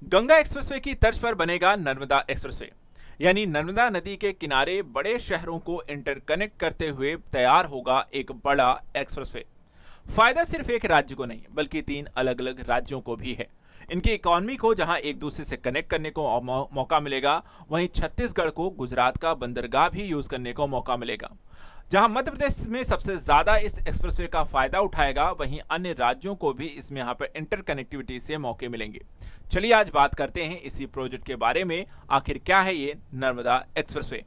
Ganga expressway की तर्ज पर बनेगा नर्मदा एक्सप्रेसवे। यानी नर्मदा नदी के किनारे बड़े शहरों को इंटरकनेक्ट करते हुए तैयार होगा एक बड़ा एक्सप्रेसवे। फायदा सिर्फ एक राज्य को नहीं बल्कि तीन अलग अलग राज्यों को भी है। इनकी इकोनॉमी को जहां एक दूसरे से कनेक्ट करने को मौका मिलेगा, वहीं छत्तीसगढ़ को गुजरात का बंदरगाह भी यूज करने को मौका मिलेगा। जहां मध्य प्रदेश में सबसे ज्यादा इस एक्सप्रेसवे का फायदा उठाएगा, वहीं अन्य राज्यों को भी इसमें यहाँ पर इंटरकनेक्टिविटी से मौके मिलेंगे। चलिए आज बात करते हैं इसी प्रोजेक्ट के बारे में, आखिर क्या है ये नर्मदा एक्सप्रेसवे।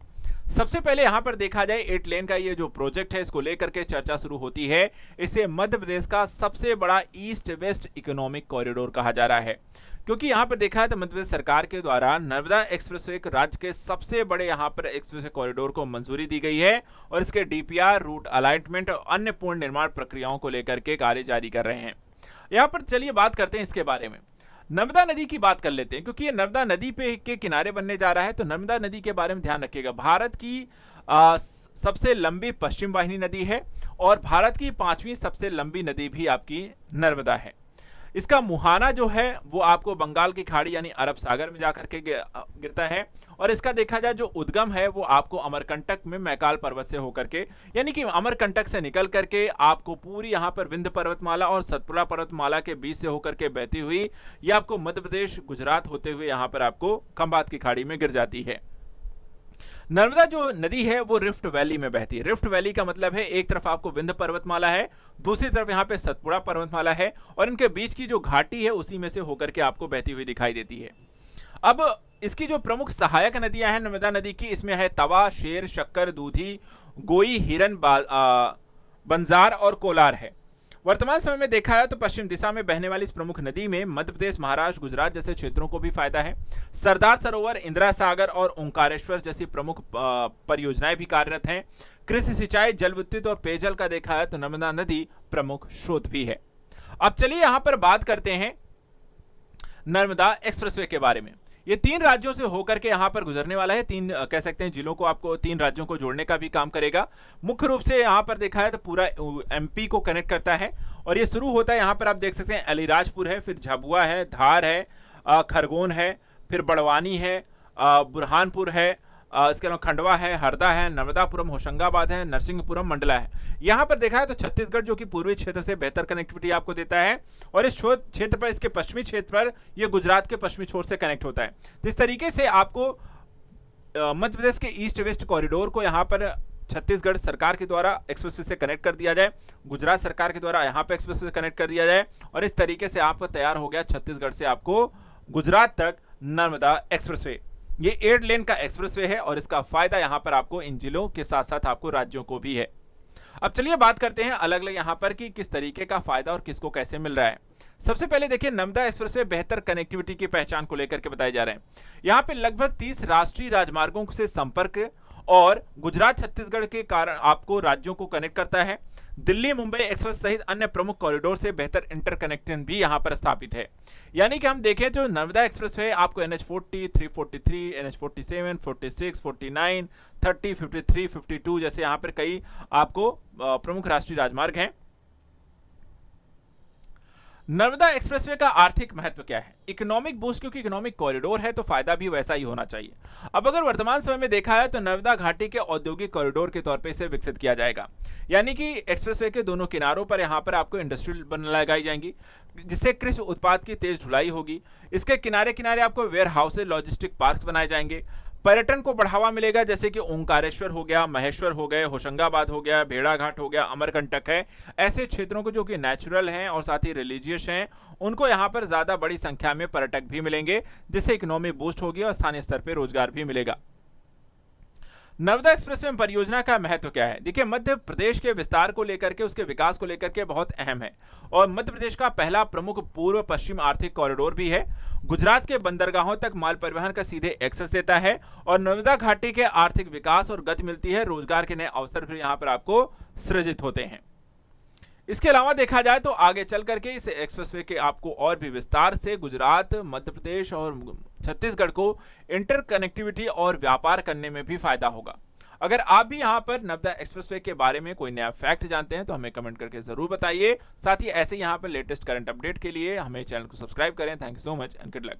सबसे पहले यहां पर देखा जाए 8 लेन का ये जो प्रोजेक्ट है, इसको लेकर के चर्चा शुरू होती है। इसे मध्य प्रदेश का सबसे बड़ा ईस्ट वेस्ट इकोनॉमिक कॉरिडोर कहा जा रहा है, क्योंकि यहां पर देखा है तो मध्य प्रदेश सरकार के द्वारा नर्मदा एक्सप्रेसवे राज्य के सबसे बड़े यहां पर एक्सप्रेसवे कॉरिडोर को मंजूरी दी गई है और इसके डीपीआर, रूट अलाइनमेंट और अन्य पूर्ण निर्माण प्रक्रियाओं को लेकर के कार्य जारी कर रहे हैं। यहां पर चलिए बात करते हैं इसके बारे में। नर्मदा नदी की बात कर लेते हैं, क्योंकि ये नर्मदा नदी पे के किनारे बनने जा रहा है। तो नर्मदा नदी के बारे में ध्यान रखिएगा, भारत की सबसे लंबी पश्चिम वाहिनी नदी है और भारत की 5वीं सबसे लंबी नदी भी आपकी नर्मदा है। इसका मुहाना जो है वो आपको बंगाल की खाड़ी यानी अरब सागर में जाकर के गिरता है और इसका देखा जाए जो उद्गम है वो आपको अमरकंटक में मैकाल पर्वत से होकर के, यानी कि अमरकंटक से निकल करके आपको पूरी यहाँ पर विंध्य पर्वतमाला और सतपुड़ा पर्वतमाला के बीच से होकर के बहती हुई ये आपको मध्य प्रदेश गुजरात होते हुए यहाँ पर आपको खंबात की खाड़ी में गिर जाती है। नर्मदा जो नदी है वो रिफ्ट वैली में बहती है। रिफ्ट वैली का मतलब है एक तरफ आपको विंध्य पर्वतमाला है, दूसरी तरफ यहाँ पे सतपुड़ा पर्वतमाला है और इनके बीच की जो घाटी है उसी में से होकर के आपको बहती हुई दिखाई देती है। अब इसकी जो प्रमुख सहायक नदियां हैं नर्मदा नदी की, इसमें है तवा, शेर, शक्कर, दूधी, गोई, हिरन, बंजार और कोलार है। वर्तमान समय में देखा है तो पश्चिम दिशा में बहने वाली इस प्रमुख नदी में मध्य प्रदेश, महाराष्ट्र, गुजरात जैसे क्षेत्रों को भी फायदा है। सरदार सरोवर, इंदिरा सागर और ओंकारेश्वर जैसी प्रमुख परियोजनाएं भी कार्यरत हैं। कृषि, सिंचाई, जल विद्युत और पेयजल का देखा है तो नर्मदा नदी प्रमुख स्रोत भी है। अब चलिए यहां पर बात करते हैं नर्मदा एक्सप्रेसवे के बारे में। ये 3 राज्यों से होकर के यहाँ पर गुजरने वाला है। 3 कह सकते हैं जिलों को, आपको 3 राज्यों को जोड़ने का भी काम करेगा। मुख्य रूप से यहाँ पर देखा है तो पूरा एमपी को कनेक्ट करता है और ये शुरू होता है यहाँ पर आप देख सकते हैं अलीराजपुर है, फिर झाबुआ है, धार है, खरगोन है, फिर बड़वानी है, बुरहानपुर है, इसके अलावा खंडवा है, हरदा है, नर्मदापुरम, होशंगाबाद है, नरसिंहपुरम, मंडला है। यहाँ पर देखा है तो छत्तीसगढ़ जो कि पूर्वी क्षेत्र से बेहतर कनेक्टिविटी आपको देता है और इस क्षेत्र पर, इसके पश्चिमी क्षेत्र पर यह गुजरात के पश्चिमी छोर से कनेक्ट होता है। तो इस तरीके से आपको मध्य प्रदेश के ईस्ट वेस्ट कॉरिडोर को यहाँ पर छत्तीसगढ़ सरकार के द्वारा एक्सप्रेसवे से कनेक्ट कर दिया जाए, गुजरात सरकार के द्वारा यहाँ पे एक्सप्रेसवे से कनेक्ट कर दिया जाए और इस तरीके से आपको तैयार हो गया छत्तीसगढ़ से आपको गुजरात तक नर्मदा एक्सप्रेसवे। ये 8 लेन का एक्सप्रेसवे है और इसका फायदा यहां पर आपको इन जिलों के साथ साथ आपको राज्यों को भी है। अब चलिए बात करते हैं अलग अलग यहां पर कि किस तरीके का फायदा और किसको कैसे मिल रहा है। सबसे पहले देखिए, नर्मदा एक्सप्रेसवे बेहतर कनेक्टिविटी की पहचान को लेकर के बताए जा रहे हैं। यहां पे लगभग 30 राष्ट्रीय राजमार्गों से संपर्क और गुजरात छत्तीसगढ़ के कारण आपको राज्यों को कनेक्ट करता है। दिल्ली मुंबई एक्सप्रेस सहित अन्य प्रमुख कॉरिडोर से बेहतर इंटरकनेक्शन भी यहां पर स्थापित है। यानी कि हम देखें जो नर्मदा एक्सप्रेस है आपको NH40, 343, NH47, 46, 49, 30, 53, 52 जैसे यहां पर कई आपको प्रमुख राष्ट्रीय राजमार्ग हैं। नर्मदा एक्सप्रेसवे का आर्थिक महत्व क्या है? इकोनॉमिक बूस्ट, क्योंकि इकोनॉमिक कॉरिडोर है तो फायदा भी वैसा ही होना चाहिए। अब अगर वर्तमान समय में देखा है तो नर्मदा घाटी के औद्योगिक कॉरिडोर के तौर पे इसे विकसित किया जाएगा। यानी कि एक्सप्रेसवे के दोनों किनारों पर यहाँ पर आपको इंडस्ट्रियल बन लगाई जाएंगी, जिससे कृषि उत्पाद की तेज ढुलाई होगी। इसके किनारे किनारे आपको वेयर हाउस, लॉजिस्टिक पार्क बनाए जाएंगे। पर्यटन को बढ़ावा मिलेगा, जैसे कि ओंकारेश्वर हो गया, महेश्वर हो गए, होशंगाबाद हो गया, भेड़ाघाट हो गया, अमरकंटक है। ऐसे क्षेत्रों को जो कि नेचुरल हैं और साथ ही रिलीजियस हैं, उनको यहाँ पर ज्यादा बड़ी संख्या में पर्यटक भी मिलेंगे, जिससे इकोनॉमी बूस्ट होगी और स्थानीय स्तर पर रोजगार भी मिलेगा। नर्मदा एक्सप्रेसवे परियोजना का महत्व क्या है? देखिए, मध्य प्रदेश के विस्तार को लेकर के, उसके विकास को लेकर के बहुत अहम है और मध्य प्रदेश का पहला प्रमुख पूर्व पश्चिम आर्थिक कॉरिडोर भी है। गुजरात के बंदरगाहों तक माल परिवहन का सीधे एक्सेस देता है और नर्मदा घाटी के आर्थिक विकास और गति मिलती है। रोजगार के नए अवसर भी यहाँ पर आपको सृजित होते हैं। इसके अलावा देखा जाए तो आगे चल करके इस एक्सप्रेसवे के आपको और भी विस्तार से गुजरात, मध्य प्रदेश और छत्तीसगढ़ को इंटरकनेक्टिविटी और व्यापार करने में भी फायदा होगा। अगर आप भी यहाँ पर नर्मदा एक्सप्रेसवे के बारे में कोई नया फैक्ट जानते हैं तो हमें कमेंट करके जरूर बताइए। साथ ही ऐसे यहाँ पर लेटेस्ट करंट अपडेट के लिए हमें चैनल को सब्सक्राइब करें। Thank you so much and good luck.